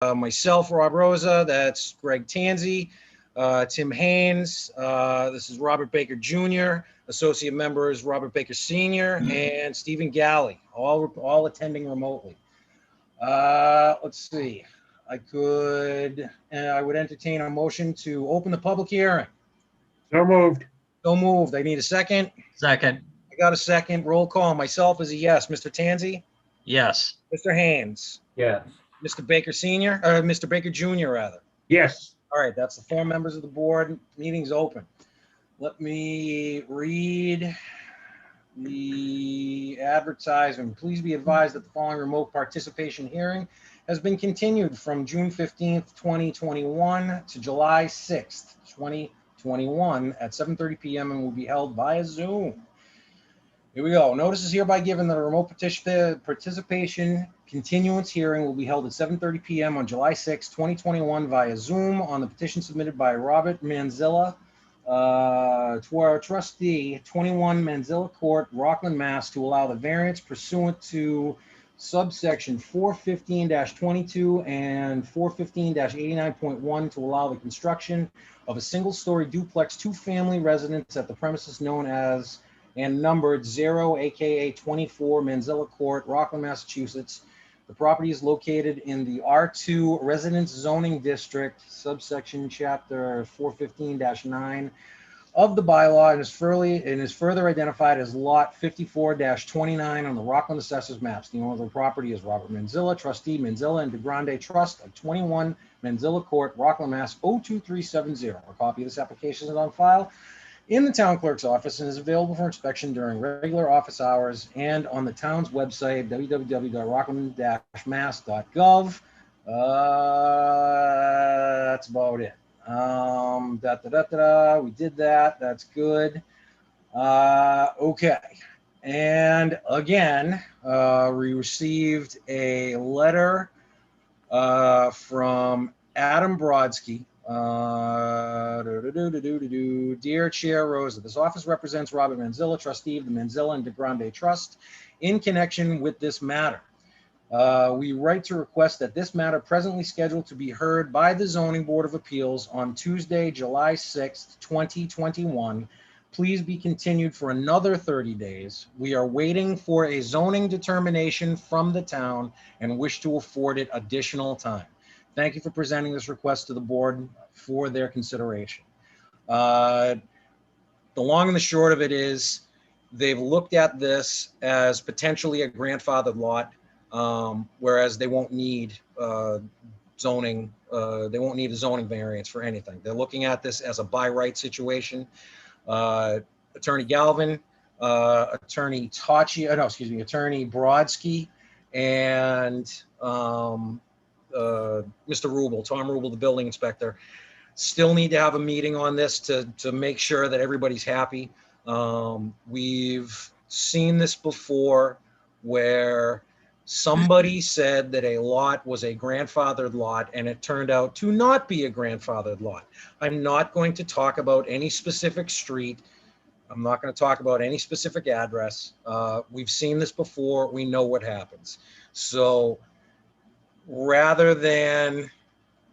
myself, Rob Rosa, that's Greg Tanzi, Tim Haynes, this is Robert Baker Jr., associate members Robert Baker Sr., and Stephen Galley, all attending remotely. Let's see. I would entertain a motion to open the public hearing. So moved. So moved. I need a second. Second. I got a second. Roll call. Myself is a yes. Mr. Tanzi? Yes. Mr. Haynes? Yes. Mr. Baker Sr., Mr. Baker Jr., rather. Yes. All right, that's the 4 members of the board. Meeting's open. Let me read the advertisement. Please be advised that the following remote participation hearing has been continued from June 15th, 2021 to July 6th, 2021 at 7:30 p.m. and will be held via Zoom. Here we go. Notice is hereby given that a remote participation continuance hearing will be held at 7:30 p.m. on July 6, 2021 via Zoom on the petition submitted by Robert Manzilla to our trustee, 21 Manzilla Court, Rockland, Mass, to allow the variance pursuant to subsection 415-22 and 415-89.1 to allow the construction of a single-story duplex 2-family residence at the premises known as and numbered 0, aka 24 Manzilla Court, Rockland, Massachusetts. The property is located in the R2 Residence Zoning District, subsection chapter 415-9 of the bylaw, and is further identified as lot 54-29 on the Rockland Assessors Maps. The owner of the property is Robert Manzilla, trustee Manzilla and DeGrande Trust of 21 Manzilla Court, Rockland, Mass. 02370. A copy of this application is on file in the town clerk's office and is available for inspection during regular office hours and on the town's website, www.rockland-mass.gov. That's about it. We did that. That's good. Okay. And again, we received a letter from Adam Brodsky. Dear Chair Rosa, this office represents Robert Manzilla, trustee of the Manzilla and DeGrande Trust, in connection with this matter. We write to request that this matter presently scheduled to be heard by the Zoning Board of Appeals on Tuesday, July 6th, 2021, please be continued for another 30 days. We are waiting for a zoning determination from the town and wish to afford it additional time. Thank you for presenting this request to the board for their consideration. The long and the short of it is they've looked at this as potentially a grandfathered lot, whereas they won't need zoning. They won't need a zoning variance for anything. They're looking at this as a by right situation. Attorney Galvin, Attorney Brodsky, and Mr. Rubel, Tom Rubel, the building inspector, still need to have a meeting on this to make sure that everybody's happy. We've seen this before where somebody said that a lot was a grandfathered lot and it turned out to not be a grandfathered lot. I'm not going to talk about any specific street. I'm not going to talk about any specific address. We've seen this before. We know what happens. So rather than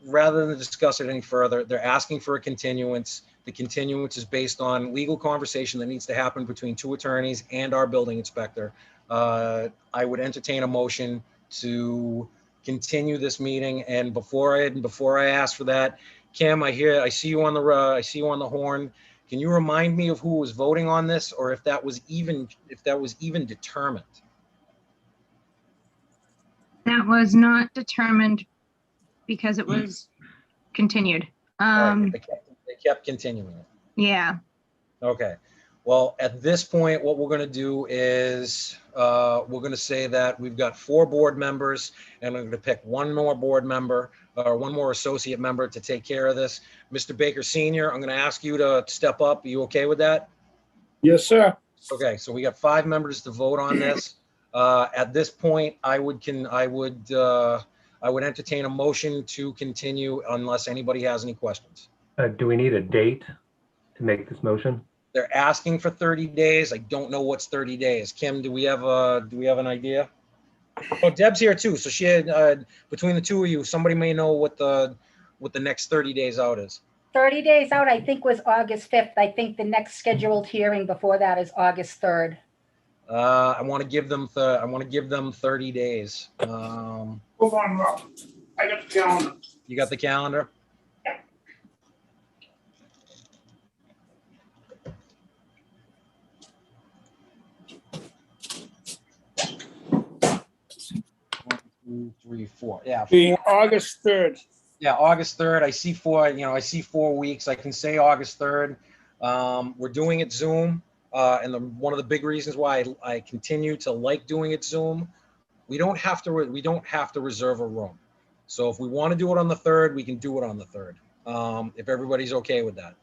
discuss it any further, they're asking for a continuance. The continuance is based on legal conversation that needs to happen between 2 attorneys and our building inspector. I would entertain a motion to continue this meeting. And before I ask for that, Kim, I see you on the horn. Can you remind me of who was voting on this, or if that was even determined? That was not determined because it was continued. Right, they kept continuing it. Yeah. Okay. Well, at this point, what we're going to do is we're going to say that we've got 4 board members, and we're going to pick 1 more board member or 1 more associate member to take care of this. Mr. Baker Sr., I'm going to ask you to step up. Are you okay with that? Yes, sir. Okay. So we got 5 members to vote on this. At this point, I would entertain a motion to continue unless anybody has any questions. Do we need a date to make this motion? They're asking for 30 days. I don't know what's 30 days. Kim, do we have an idea? Oh, Deb's here too. So she had, between the two of you, somebody may know what the next 30 days out is. 30 days out, I think, was August 5th. I think the next scheduled hearing before that is August 3rd. I want to give them 30 days. Hold on, Rob. I got the calendar. You got the calendar? One, two, three, four. Yeah, The four. August 3rd. Yeah, August 3rd. I see 4 weeks. I can say August 3rd. We're doing it Zoom. And one of the big reasons why I continue to like doing it Zoom, we don't have to reserve a room. So if we want to do it on the 3rd, we can do it on the 3rd. If everybody's okay with that.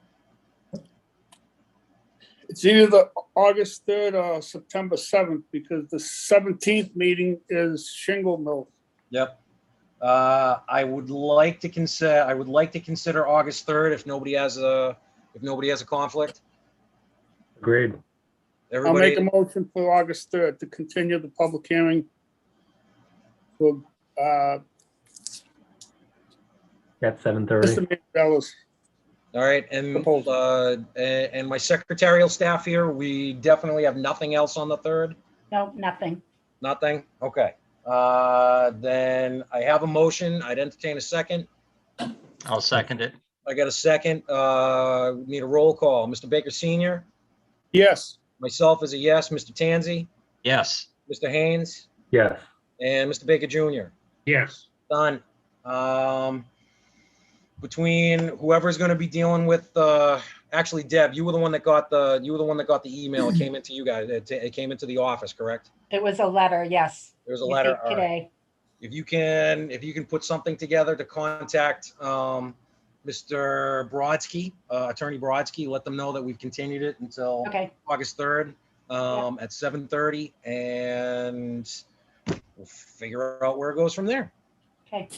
It's either the August 3rd or September 7th, because the 17th meeting is Shingle Mill. Yep. I would like to consider August 3rd if nobody has a conflict. Agreed. I'll make Everybody, a motion for August 3rd to continue the public hearing for At 7:30. Mr. Mandellas. all right, and my secretarial staff here, we definitely have nothing else on the 3rd. No, nothing. Nothing? Okay. Then I have a motion. I'd entertain a second. I'll second it. I got a second. Need a roll call. Mr. Baker Senior, Yes. myself is a yes. Mr. Tanzi, Yes. Mr. Haynes, Yes. and Mr. Baker Jr. Yes. Done. Between whoever's going to be dealing with, actually, Deb, you were the one that got the email. It came into you guys. It came into the office, correct? It was a letter, yes. There was a I letter. think All right. today. If you can put something together to contact Mr. Brodsky, Attorney Brodsky, let them know that we've continued it until Okay, August 3rd at 7:30, and we'll figure out where it goes from there. okay.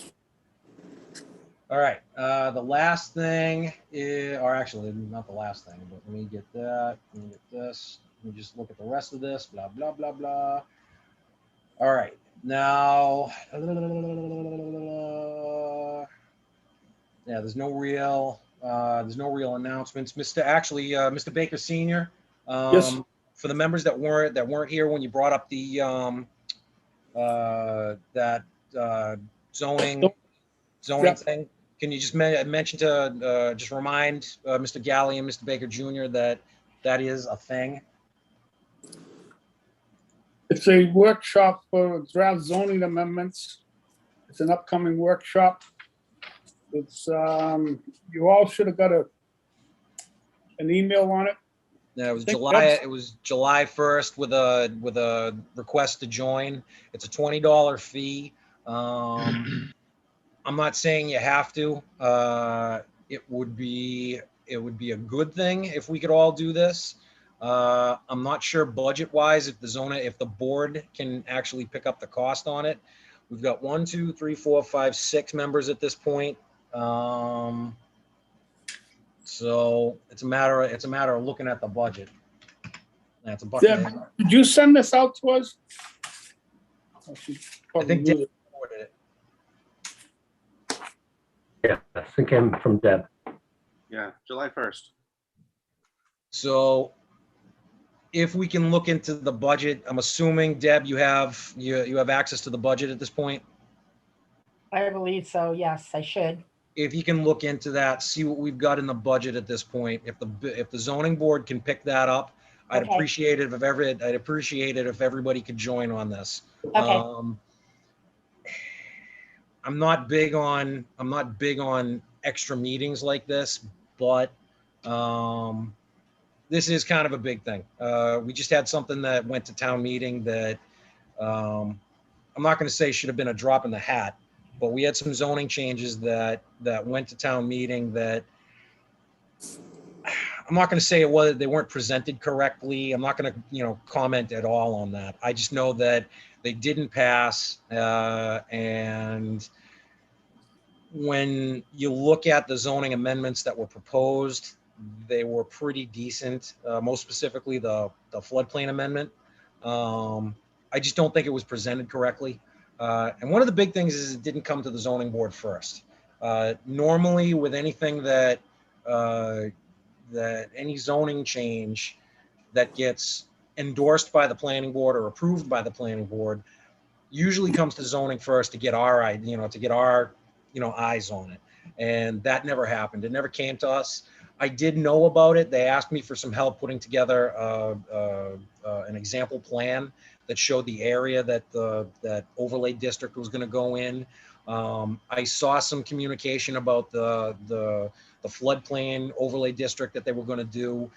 All right. The last thing is, or actually not the last thing, but let me get that. Let me get this. Let me just look at the rest of this. Blah, blah, blah, blah. All right. Now, yeah, there's no real announcements. Mr. Baker Senior, Yes. for the members that weren't here when you brought up the zoning Yeah. thing, can you just mention to just remind Mr. Galley and Mr. Baker Jr. that is a thing? It's a workshop for draft zoning amendments. It's an upcoming workshop. It's, you all should have got an email on it. Yeah, it was I think July. that's- It was July 1st with a request to join. It's a $20 fee. I'm not saying you have to. It would be a good thing if we could all do this. I'm not sure budget-wise if the board can actually pick up the cost on it. We've got 1, 2, 3, 4, 5, 6 members at this point. So it's a matter of looking at the budget. That's a bucket. Deb, did you send this out to us? I think Deb forwarded it. Yes. It came from Deb. Yeah, July 1st. So if we can look into the budget, I'm assuming, Deb, you have access to the budget at this point. I believe so, yes, I should. If you can look into that, see what we've got in the budget at this point. If the zoning board can pick that up, I'd Okay. appreciate it if everybody could join on this. Okay. I'm not big on extra meetings like this, but this is kind of a big thing. We just had something that went to town meeting that I'm not going to say should have been a drop in the hat, but we had some zoning changes that went to town meeting that I'm not going to say they weren't presented correctly. I'm not going to comment at all on that. I just know that they didn't pass, and when you look at the zoning amendments that were proposed, they were pretty decent. Most specifically, the floodplain amendment. I I just don't think it was presented correctly. And one of the big things is it didn't come to the zoning board first. Normally with anything that any zoning change that gets endorsed by the planning board or approved by the planning board usually comes to zoning first to get our, eyes on it. And that never happened. It never came to us. I did know about it. They asked me for some help putting together an example plan that showed the area that that overlay district was going to go in. I saw some communication about the floodplain overlay district that they were going to do.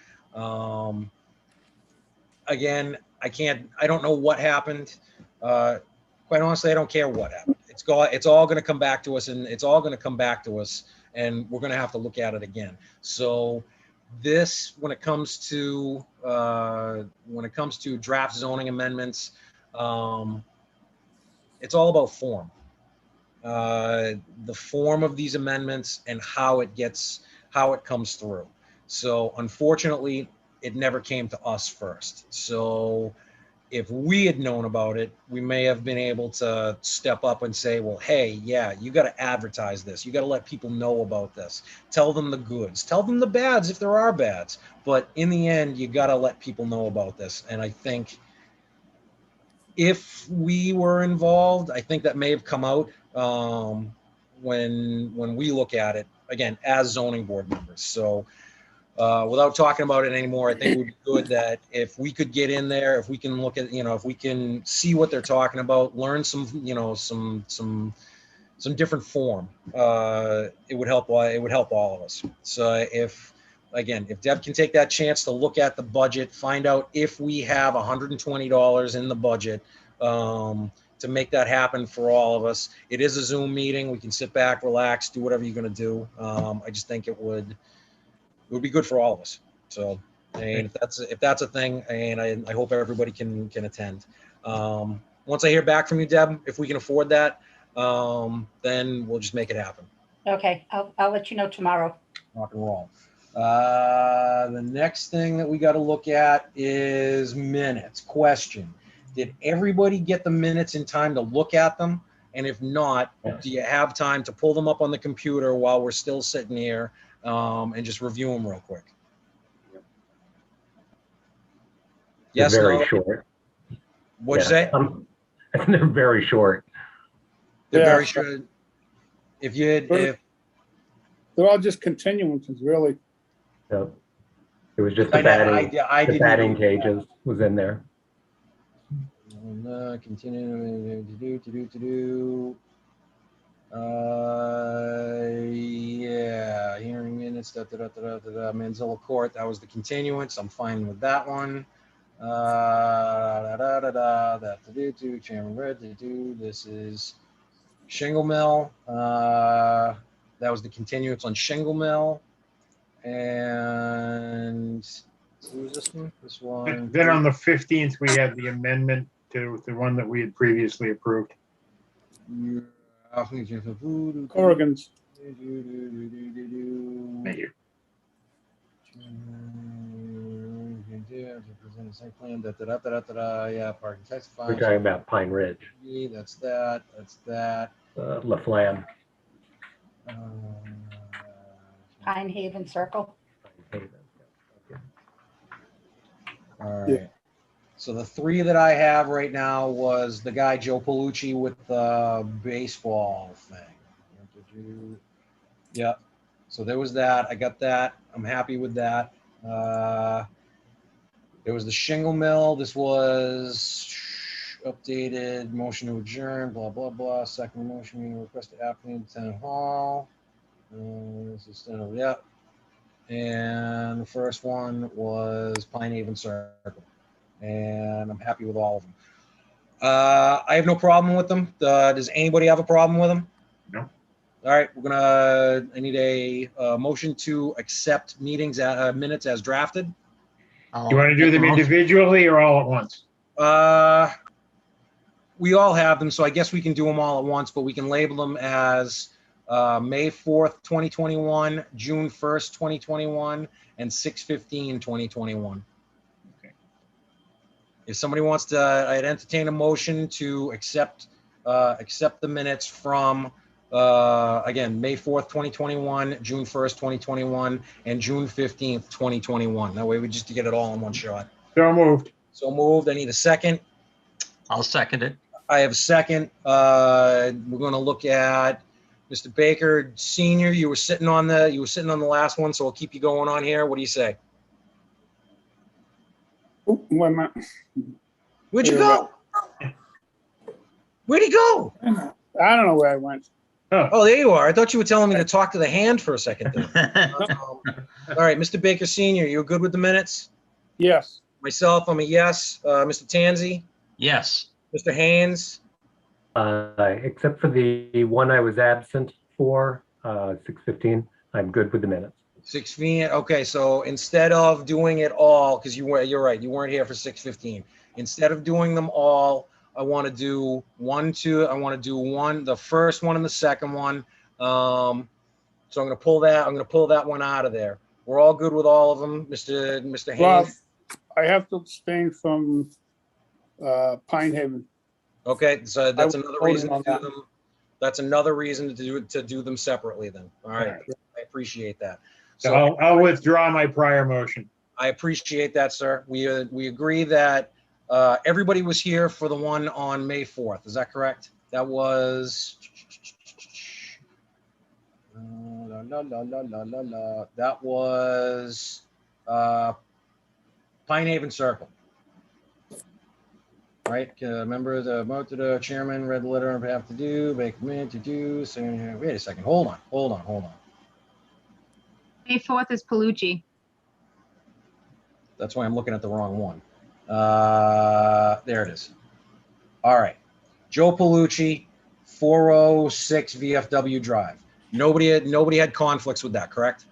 Again, I don't know what happened. Quite honestly, I don't care what happened. It's all going to come back to us, and it's all going to come back to us, and we're going to have to look at it again. So this, when it comes to draft zoning amendments, it's all about form. The form of these amendments and how it comes through. So unfortunately, it never came to us first. So if we had known about it, we may have been able to step up and say, well, hey, yeah, you got to advertise this. You got to let people know about this. Tell them the goods, tell them the bads if there are bads. But in the end, you got to let people know about this. And I think if we were involved, I think that may have come out when we look at it, again, as zoning board members. So without talking about it anymore, I think it would be good that if we could get in there, if we can look at, if we can see what they're talking about, learn some different form, it would help all of us. So if Deb can take that chance to look at the budget, find out if we have $120 in the budget to make that happen for all of us. It is a Zoom meeting. We can sit back, relax, do whatever you're going to do. I just think it would be good for all of us. So, and if that's a thing, and I hope everybody can attend. Once I hear back from you, Deb, if we can afford that, then we'll just make it happen. Okay, I'll let you know tomorrow. Rock and roll. The next thing that we got to look at is minutes. Question: did everybody get the minutes in time to look at them? And if not, do you have time to pull them up on the computer while we're still sitting here and just review them real quick? Yes, They're very no? short. What'd you say? They're very short. They're Yeah. very short. If They're all just continuances, really. So it was just I the didn't even batting look at that. cages was in there. Continue to do. Yeah, hearing minutes. Manzilla Court. That was the continuance. I'm fine with that one. That to do. Chairman Red to do. This is Shingle Mill. That was the continuance on Shingle Mill. And who was this one? This one. Then on the 15th, we had the amendment to the one that we had previously approved. Corrigan's. Thank you. Yeah, parking testify. We're talking about Pine Ridge, That's that. That's that. La Flamme. Pine Haven Circle. All right. So the three that I have right now was the guy Joe Palucci with the baseball thing. Yeah. So there was that. I got that. I'm happy with that. There was the Shingle Mill. This was updated motion to adjourn. Blah blah blah. Second motion request to applicant town hall. This is still yeah. And the first one was Pine Haven Circle. And I'm happy with all of them. I have no problem with them. Does anybody have a problem with them? No. All right, I need a motion to accept minutes as drafted. You want to do them individually or all at once? We all have them, so I guess we can do them all at once, but we can label them as May 4th, 2021, June 1st, 2021, and 6/15, 2021. If somebody wants to, I'd entertain a motion to accept the minutes from, again, May 4th, 2021, June 1st, 2021, and June 15th, 2021. That way we just get it all in one shot. So moved. So moved. I need a second. I'll second it. I have a second. We're going to look at Mr. Baker Senior. You were sitting on the last one, so I'll keep you going on here. What do you say? Oop, wait a minute. Where'd you go? Where'd he go? I don't know where I went. Oh, there you are. I thought you were telling me to talk to the hand for a second there. All right, Mr. Baker Senior, you're good with the minutes? Yes. Myself, I'm a yes. Mr. Tanzi, Yes. Mr. Haynes, Except for the one I was absent for, 6:15, I'm good with the minutes. 6:15. Okay, so instead of doing it all, because you're right, you weren't here for 6:15. Instead of doing them all, I want to do one, the first one and the second one. So I'm going to pull that one out of there. We're all good with all of them, Mr. Well, Haynes. I have to abstain from Pine Haven. Okay, so that's I was another voting reason to on do that. them. That's another reason to do them separately then. All right, Alright. I appreciate that. So So I'll withdraw my prior motion. I appreciate that, sir. We agree that everybody was here for the one on May 4th. Is that correct? That was that was Pine Haven Circle. Right, remember the vote to the chairman read the letter on behalf to do, make command to do. So, wait a second, hold on. May 4th is Palucci. That's why I'm looking at the wrong one. There it is. All right, Joe Palucci, 406 VFW Drive. Nobody had conflicts with that, correct?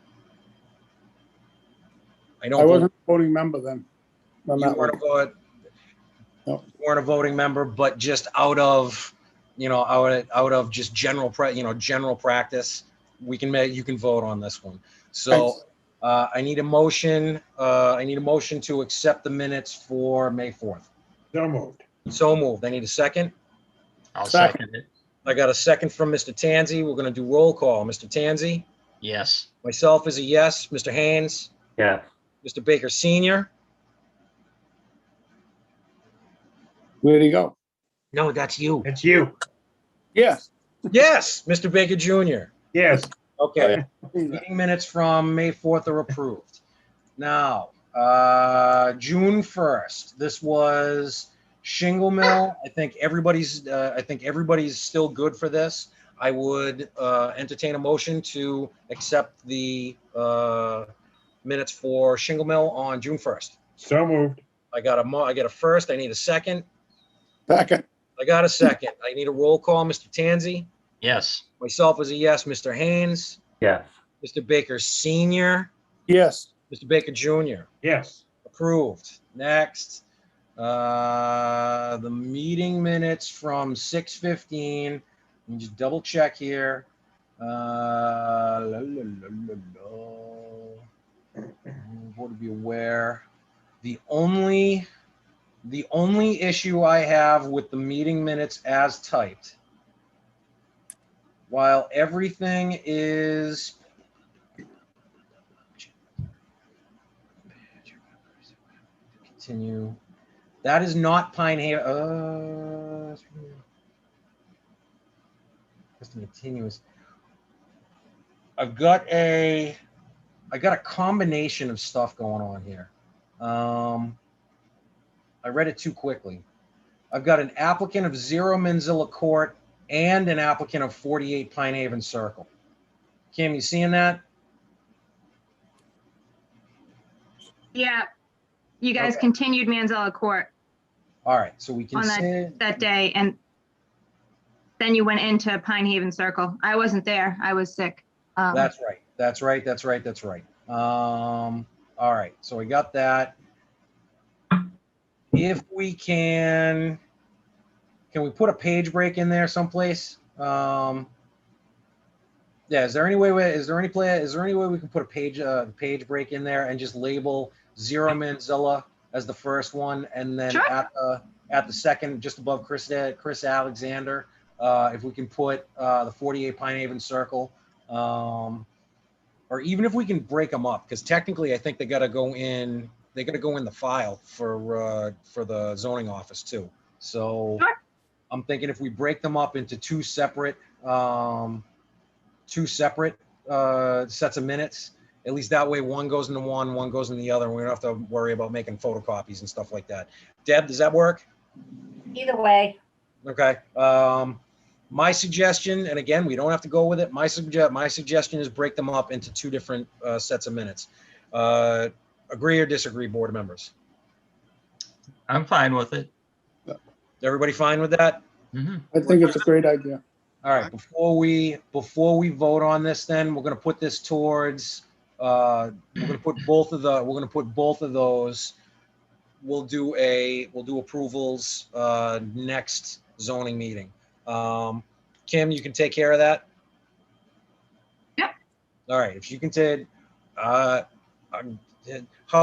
I don't. I wasn't a voting member then. on You that weren't a one. vote. No. You weren't a voting member, but just out of just general practice, you can vote on this one. So Thanks. I need a motion. I need a motion to accept the minutes for May 4th. So moved. So moved. I need a second. I'll Second. second it. I got a second from Mr. Tanzi. We're going to do roll call. Mr. Tanzi, Yes. myself is a yes. Mr. Haynes, Yes. Mr. Baker Senior. Where'd he go? No, that's you. It's you. Yes. Yes, Mr. Baker Jr. Yes. Okay. Meeting minutes from May 4th are approved. Now, June 1st, this was Shingle Mill. I think everybody's still good for this. I would entertain a motion to accept the minutes for Shingle Mill on June 1st. So moved. I got a first. I need a second. Second. I got a second. I need a roll call. Mr. Tanzi, Yes. myself is a yes. Mr. Haynes, Yes. Mr. Baker Senior, Yes. Mr. Baker Jr. Yes. Approved. Next, the meeting minutes from 6:15. Let me just double check here. Board to be aware. The only issue I have with the meeting minutes as typed, while everything is continue, that is not Pine Haven. Continuous. I got a combination of stuff going on here. I read it too quickly. I've got an applicant of 0 Manzilla Court and an applicant of 48 Pine Haven Circle. Kim, you seeing that? Yeah, you guys Okay. continued Manzella Court All right, so we can On say, that day, and then you went into Pine Haven Circle. I wasn't there. I was sick. that's right. All right, so we got that. If we can we put a page break in there someplace? Yeah, is there any way we can put a page break in there and just label 0 Manzilla as the first one, and then Sure. at the second, just above Chris Alexander, if we can put the 48 Pine Haven Circle, or even if we can break them up, because technically I think they got to go in. They got to go in the file for the zoning office too. So Sure. I'm thinking if we break them up into two separate sets of minutes, at least that way one goes into one goes in the other, and we don't have to worry about making photocopies and stuff like that. Deb, does that work? Either way, Okay. My suggestion, and again, we don't have to go with it. My suggestion is break them up into two different sets of minutes. Agree or disagree, board members? I'm fine with it. Everybody fine with that? Mhm. I think it's a great idea. All right, before we vote on this, then we're gonna put this towards, we're gonna put both of those. We'll do approvals, next zoning meeting. Kim, you can take care of that? Yep. All right, if you can take, how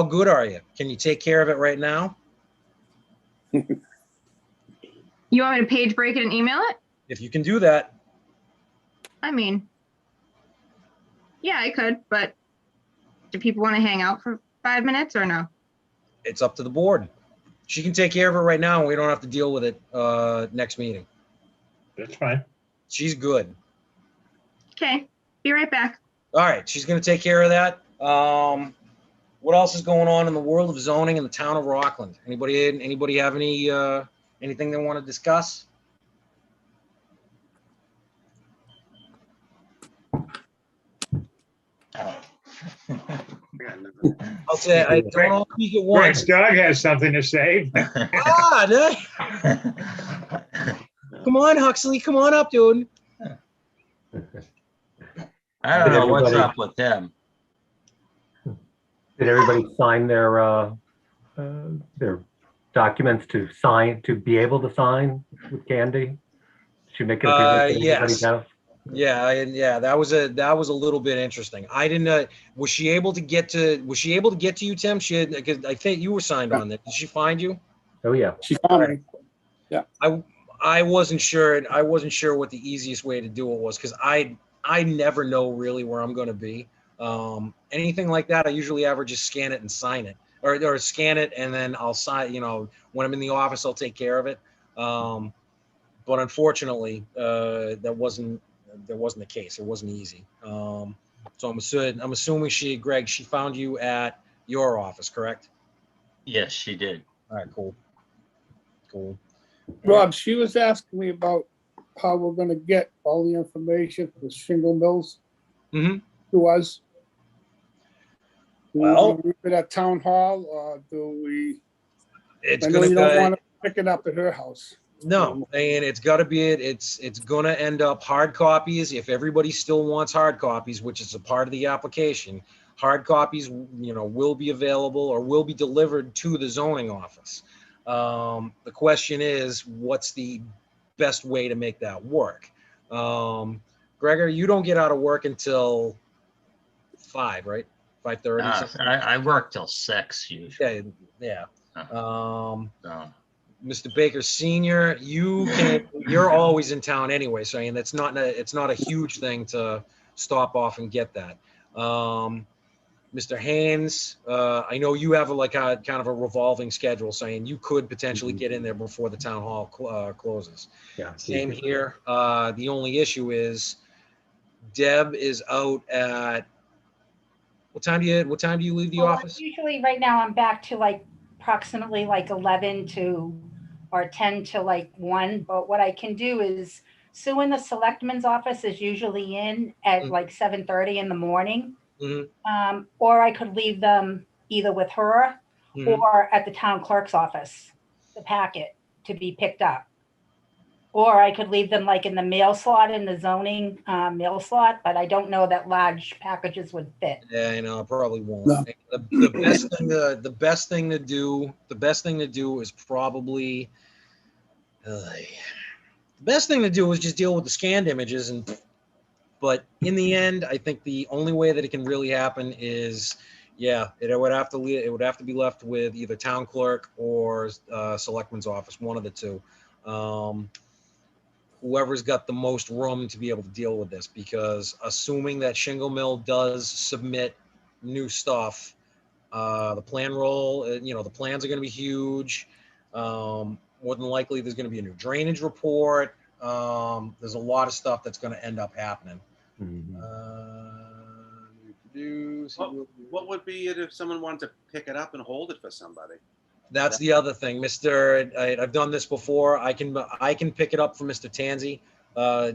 good are you? Can you take care of it right now? You want me to page break it and email it? If you can do that, I mean, yeah, I could, but do people want to hang out for 5 minutes or no? it's up to the board. She can take care of it right now, and we don't have to deal with it, next meeting. That's fine. She's good. Okay, be right back. All right, she's gonna take care of that. What else is going on in the world of zoning in the town of Rockland? Anybody have anything they want to discuss? I'll say, I don't all speak at Greg's once. dog has something to say. Ah, come on, Huxley, come on up, dude. I don't know what's Everybody- up with him. Did everybody sign their documents to be able to sign with Candy? Should make it appear that everybody Yes. does? Yeah, that was a little bit interesting. I didn't, was she able to get to you, Tim? Because I think you were signed on that. Did she find you? Oh, yeah. She found me. I wasn't sure what the easiest way to do it was, because I never know really where I'm going to be. Anything like that, I usually ever just scan it and sign it, or scan it and then I'll sign. When I'm in the office, I'll take care of it. But unfortunately, that wasn't the case. It wasn't easy. So I'm assuming Greg, she found you at your office, correct? Yes, she did. All right, cool. Rob, she was asking me about how we're gonna get all the information for Shingle Mills Mm-hmm. to us. Do we Well- wanna leave it at town hall, or do we? It's I know gonna you don't go. wanna pick it up at her house. No, and it's got to be it's going to end up hard copies. If everybody still wants hard copies, which is a part of the application, hard copies, will be available or will be delivered to the zoning office. The question is, what's the best way to make that work? Gregor, you don't get out of work until 5, right? 5:30. I work till 6 usually. Yeah. So, Mr. Baker Senior, you're always in town anyway, so it's not a huge thing to stop off and get that. Mr. Haynes, I know you have a kind of a revolving schedule, saying you could potentially get in there before the town hall closes. Yeah. Same here. The only issue is Deb is out at, what time do you leave the well, office? usually right now I'm back to approximately 11 to, or 10 to 1. But what I can do is Sue in the selectman's office is usually in at 7:30 in the morning. Mhm. Or I could leave them either with her Mhm. or at the town clerk's office, the packet to be picked up. Or I could leave them in the mail slot, in the zoning mail slot, but I don't know that large packages would fit. Yeah, I know, probably won't. No. The best thing to do is probably, the best thing to do is just deal with the scanned images, but in the end, I think the only way that it can really happen is Yeah, it would have to it would have to be left with either town clerk or selectman's office, one of the two. Whoever's got the most room to be able to deal with this, because assuming that Shingle Mill does submit new stuff, the plan roll, the plans are going to be huge. More than likely, there's going to be a new drainage report. There's a lot of stuff that's going to end up happening. What would be it if someone wanted to pick it up and hold it for somebody? That's the other thing, Mr. I've done this before. I can pick it up for Mr. Tanzi.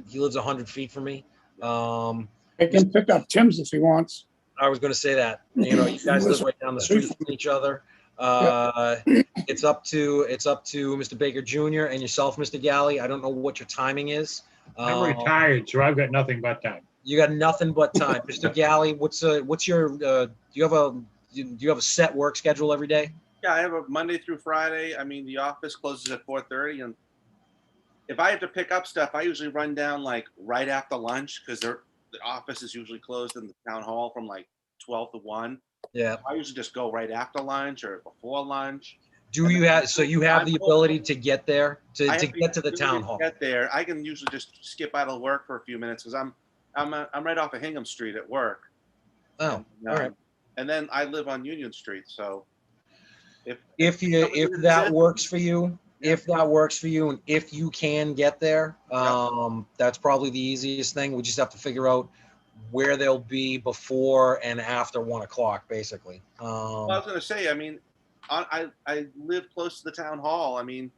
He lives 100 feet from me. I can pick up Tim's if he wants. I was going to say that. You guys live right down the street from each other. It's up to Mr. Baker Jr. and yourself, Mr. Galley. I don't know what your timing is. I'm retired, so I've got nothing but time. You got nothing but time, Mr. Galley. What's your do you have a set work schedule every day? Yeah, I have a Monday through Friday. I mean, the office closes at 4:30, and if I have to pick up stuff, I usually run down like right after lunch because the office is usually closed in the town hall from like 12 to 1. Yeah. I usually just go right after lunch or before lunch. Do you have the ability to get there to get to the town hall? Get there. I can usually just skip out of work for a few minutes because I'm right off of Hingham Street at work. Oh, all right. And then I live on Union Street, so if that works for you, and if you can get there, that's probably the easiest thing. We just have to figure out where they'll be before and after 1 o'clock, basically. Well, I was going to say, I mean, I live close to the town hall. I mean,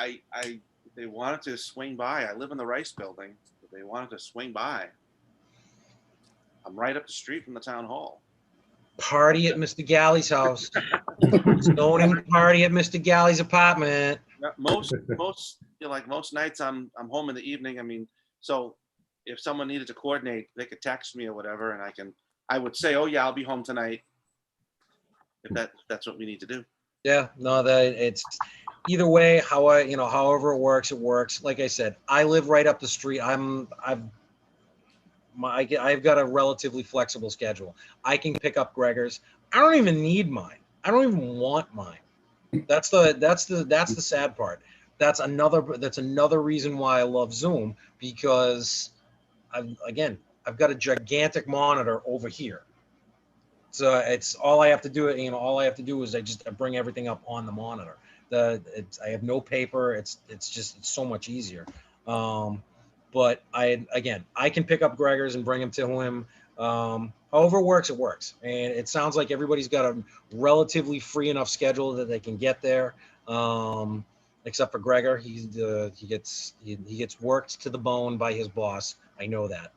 if they wanted to swing by, I live in the Rice Building. If they wanted to swing by, I'm right up the street from the town hall. Party at Mr. Galley's house. Zoning party at Mr. Galley's apartment. Most nights I'm home in the evening. I mean, so if someone needed to coordinate, they could text me or whatever, and I would say, oh yeah, I'll be home tonight. If that's what we need to do. Yeah, no, it's either way. However it works. Like I said, I live right up the street. I've got a relatively flexible schedule. I can pick up Gregor's. I don't even need mine. I don't even want mine. That's the sad part. That's another reason why I love Zoom, because I've got a gigantic monitor over here. So it's all I have to do. All I have to do is I bring everything up on the monitor. I have no paper. It's so much easier. But I can pick up Gregor's and bring him to him. However it works, and it sounds like everybody's got a relatively free enough schedule that they can get there. Except for Gregor, he gets worked to the bone by his boss. I know that.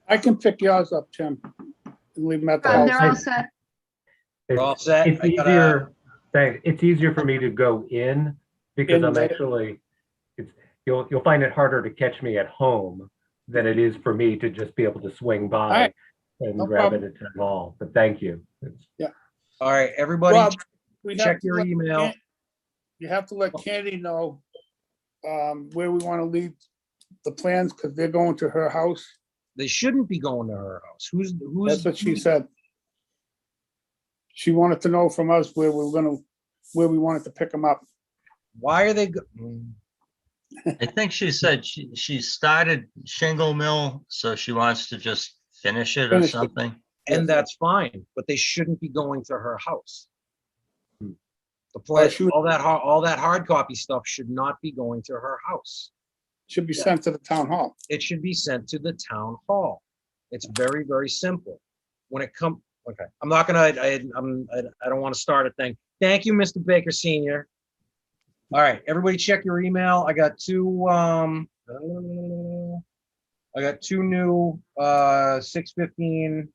I can pick yours up, Tim, and leave them at the house. They're all set. We're all set. It's easier. It's easier for me to go in because I'm actually. You'll find it harder to catch me at home than it is for me to just be able to swing by and grab it at town hall. But thank you. Yeah. All right, everybody, Rob, check your email. You have to let Candy know where we want to leave the plans because they're going to her house. They shouldn't be going to her house. Who's? That's what she said. She wanted to know from us where we wanted to pick them up. Why are they? I think she said she started Shingle Mill, so she wants to just finish it or something. And that's fine, but they shouldn't be going to her house. The place, all that hard copy stuff should not be going to her house. Should be sent to the town hall. It should be sent to the town hall. It's very, very simple. When it comes, okay, I'm not gonna. I don't want to start a thing. Thank you, Mr. Baker Senior. All right, everybody, check your email. I got two new 6:15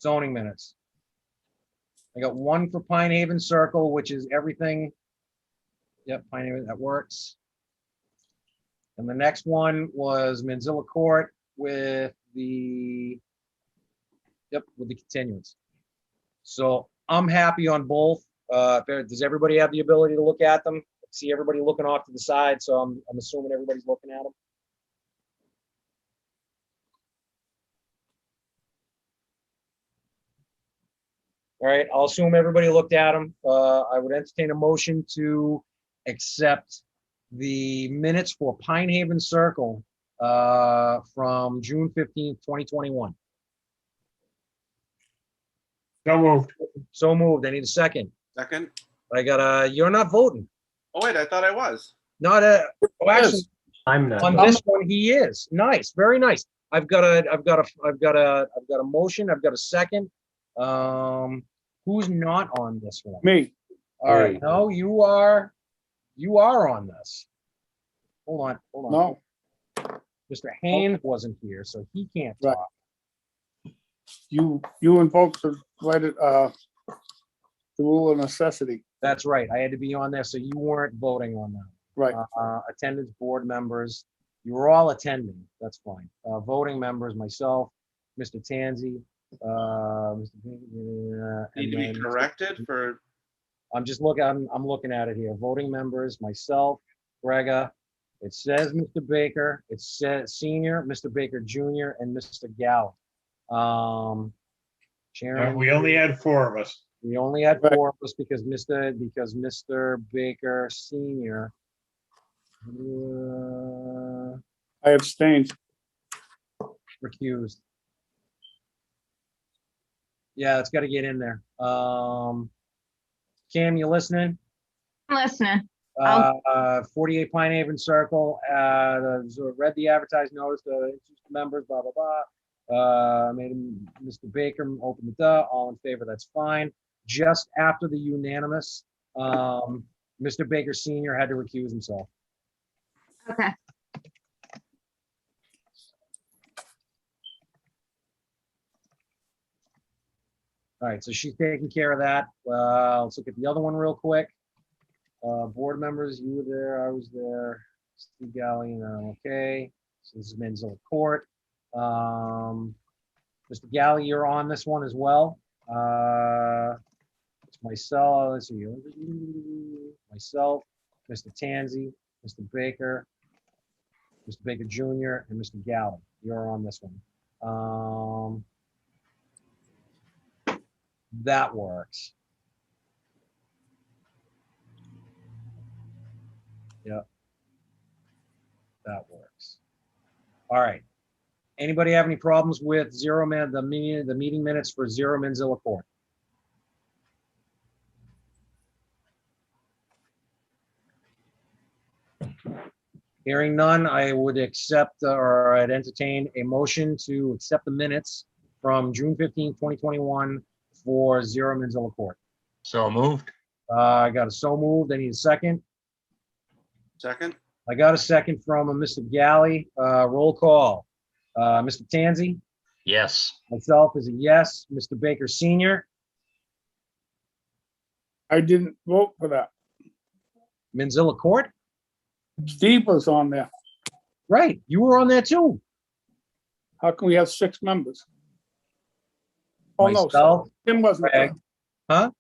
zoning minutes. I got one for Pine Haven Circle, which is everything. Yep, Pine Haven, that works. And the next one was Manzilla Court with the continuance. So I'm happy on both. Does everybody have the ability to look at them? See everybody looking off to the side, so I'm assuming everybody's looking at them. All right, I'll assume everybody looked at them. I would entertain a motion to accept the minutes for Pine Haven Circle from June 15th, 2021. So moved. So moved. I need a second. Second. I got you're not voting. Oh, wait, I thought I was. Not oh, actually, I'm not. on this one, he is. Nice, very nice. I've got a motion. I've got a second. Who's not on this one? Me. All right, Hey. no, you are on this. Hold on. No. Mr. Haynes wasn't here, so he can't Right. talk. You invoked the right, the rule of necessity. That's right. I had to be on there, so you weren't voting on that. Right. Attendance board members, you were all attending. That's fine. Voting members, myself, Mr. Tanzi, Mr. Need to be corrected for, I'm just looking, I'm looking at it here. Voting members, myself, Grega. It says Mr. Baker, it says Senior, Mr. Baker Jr., and Mr. Gallo. Chairman. We only had 4 of us. We only had Right. 4 of us because Mr. Baker Senior. I abstained. Recused. Yeah, it's got to get in there. Cam, you listening? I'm listening. 48 Pine Haven Circle, read the advertised notice to interested members, blah, blah, blah. Made him, Mr. Baker open the door, all in favor, that's fine. Just after the unanimous, Mr. Baker Senior had to recuse himself. Okay. All right, so she's taking care of that. Let's look at the other one real quick. Board members, you were there, I was there. Steve Galley, and I'm okay. So this is Manzilla Court. Mr. Galley, you're on this one as well. It's myself, let's see, myself, Mr. Tanzi, Mr. Baker, Mr. Baker Jr., and Mr. Galley. You're on this one. That works. Yep. That works. All right. Anybody have any problems with the meeting minutes for 0 Manzilla Court? Hearing none, I would accept or I'd entertain a motion to accept the minutes from June 15th, 2021 for 0 Manzilla Court. So moved. I got a so moved. I need a second. second. I got a second from Mr. Galley. Roll call. Mr. Tanzi, Yes. myself is a yes. Mr. Baker Senior, I didn't vote for that. Manzilla Court. Steve was on there. Right, you were on there too. How can we have 6 members? Oh, no, Myself, Tim wasn't there. Greg. Huh?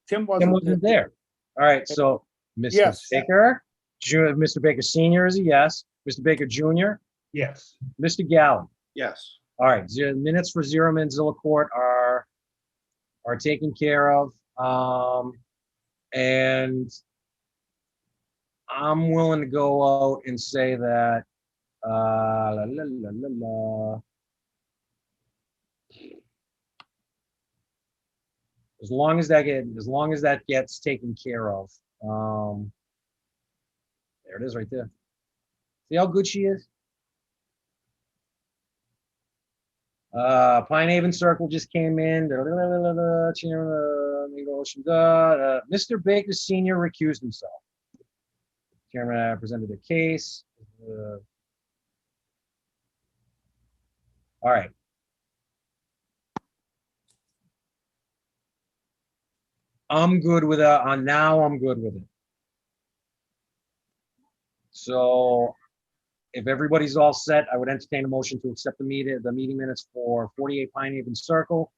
Tim Tim wasn't wasn't there. there. All right, so Mr. Yes. Baker, Mr. Baker Senior is a yes. Mr. Baker Jr., Yes. Mr. Gallen. Yes. All right, minutes for 0 Manzilla Court are taken care of. And I'm willing to go out and say that, as long as that gets taken care of, there it is right there. See how good she is? Pine Haven Circle just came in. Mr. Baker Senior recused himself. Chairman presented the case. All right. I'm good with that. Now I'm good with it. So if everybody's all set, I would entertain a motion to accept the meeting minutes for 48 Pine Haven Circle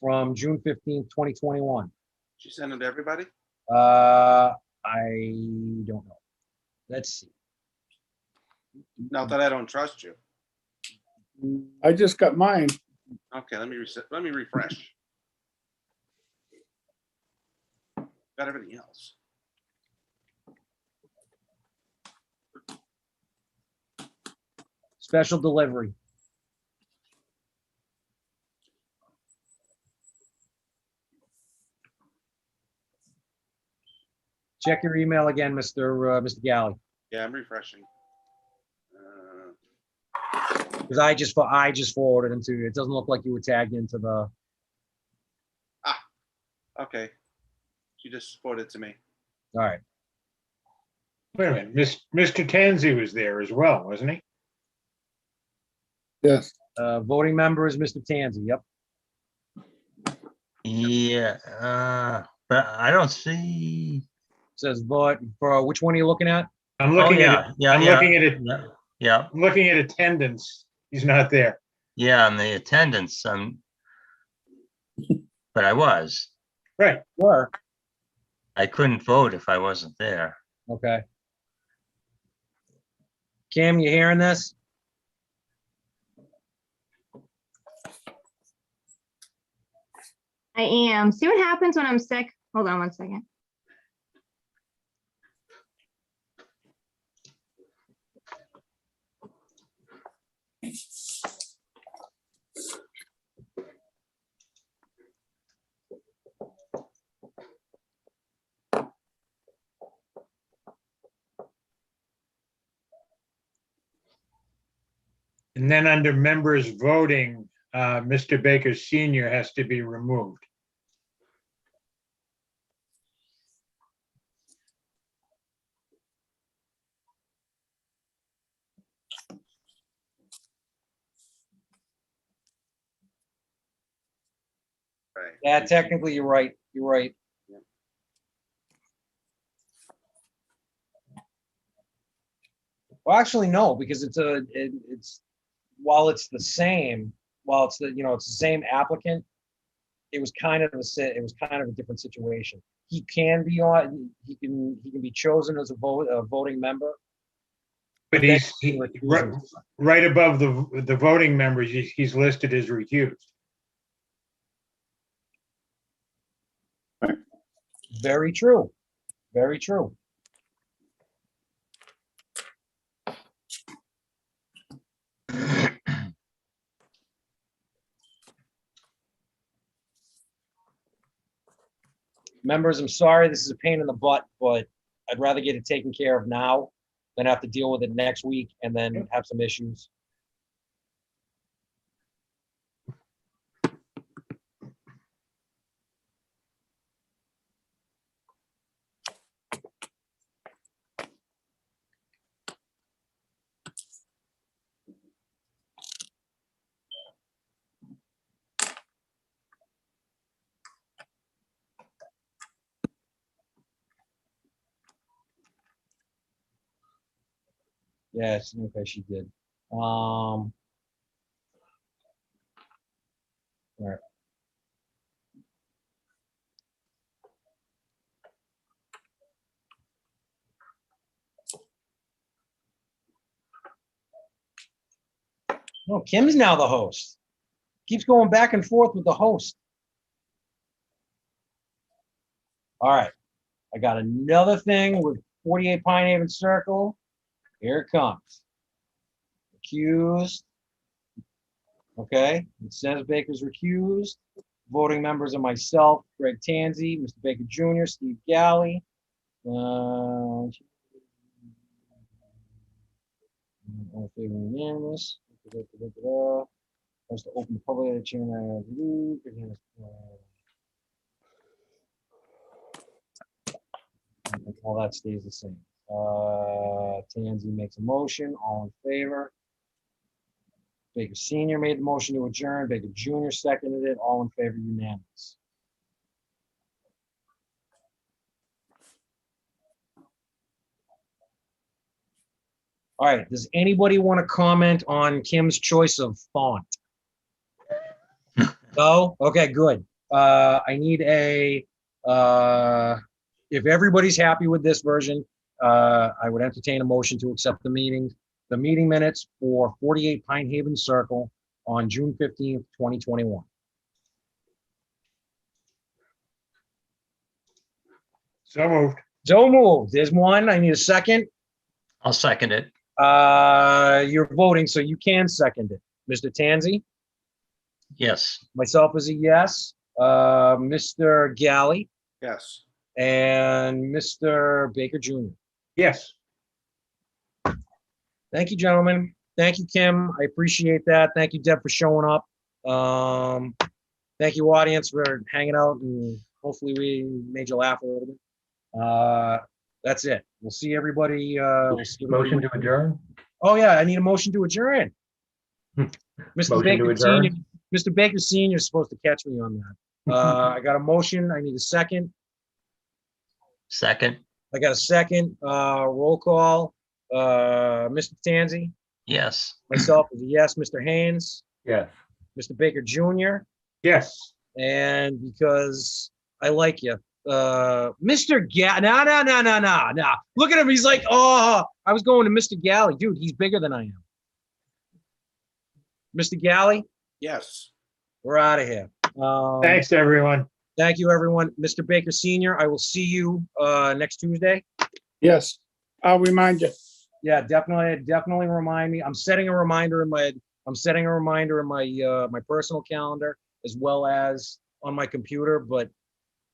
from June 15th, 2021. She sent it to everybody? I don't know. Let's see. Not that I don't trust you. I just got mine. Okay, let me refresh. got everything else. Special delivery. Check your email again, Mr. Galley, Yeah, I'm refreshing. because I just forwarded them to you. It doesn't look like you were tagged into the. Okay. She just forwarded it to me. All right. Wait a minute, Mr. Tanzi was there as well, wasn't he? Yes. Voting member is Mr. Tanzi. Yep. Yeah, but I don't see. Says vote for which one are you looking at? I'm Oh, looking at yeah, it. yeah, I'm yeah. looking at it. Yeah, yeah, I'm looking at attendance. He's not there. yeah, and the attendance, but I was. Right. Work. I couldn't vote if I wasn't there. Okay. Kim, you hearing this? I am. See what happens when I'm sick? Hold on one second. And then under members voting, Mr. Baker Senior has to be removed. Right. Yeah, technically, you're right. You're right. Well, actually, no, because it's while it's the same, while it's it's the same applicant, it was kind of a different situation. He can be on, he can be chosen as a voting member. But then he's he recuses right, himself. right above the voting members, he's listed as recused. Very true. Very true. Members, I'm sorry, this is a pain in the butt, but I'd rather get it taken care of now than have to deal with it next week and then have some issues. Yes, okay, she did. All right. No, Kim's now the host. Keeps going back and forth with the host. All right. I got another thing with 48 Pine Haven Circle. Here it comes. Recused. Okay. It says Baker's recused. Voting members are myself, Greg Tanzi, Mr. Baker Jr., Steve Galley. All in favor, unanimous. Has to open the public chairman. All that stays the same. Tanzi makes a motion. All in favor. Baker Senior made the motion to adjourn. Baker Jr. seconded it. All in favor, unanimous. All right. Does anybody want to comment on Kim's choice of font? No? Okay, good. I need if everybody's happy with this version, I would entertain a motion to accept the meeting minutes for 48 Pine Haven Circle on June 15th, 2021. So moved. So moved. There's one. I need a second. I'll second it. You're voting, so you can second it. Mr. Tanzi, Yes. myself is a yes. Mr. Galley Yes. and Mr. Baker Jr. Yes. Thank you, gentlemen. Thank you, Kim. I appreciate that. Thank you, Deb, for showing up. Thank you, audience, for hanging out, and hopefully we made you laugh a little bit. That's it. We'll see everybody. We'll see Motion everybody- to adjourn? Oh, yeah, I need a motion to adjourn. Mr. Motion to Baker adjourn. Senior, Mr. Baker Senior is supposed to catch me on that. I got a motion. I need a second. Second. I got a second. Roll call. Mr. Tanzi, Yes. myself is a yes. Mr. Haynes, Yes. Mr. Baker Jr., Yes. and because I like you, Mr. No. Look at him. He's like, oh, I was going to Mr. Galley. Dude, he's bigger than I am. Mr. Galley, Yes. we're out of here. Thanks, everyone. Thank you, everyone. Mr. Baker Senior, I will see you next Tuesday. Yes, I'll remind you. Yeah, definitely remind me. I'm setting a reminder in my my personal calendar as well as on my computer, but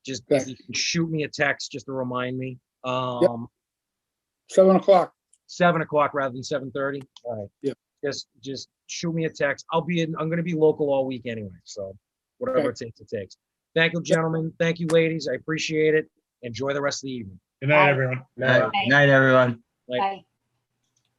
just if you can shoot me a text just to remind me. 7 o'clock. 7 o'clock rather than 7:30. All right. Yep. Just shoot me a text. I'm gonna be local all week anyway, so whatever it takes. Thank you, gentlemen. Thank you, ladies. I appreciate it. Enjoy the rest of the evening. Good night, everyone. No. Night, everyone. Night. Bye.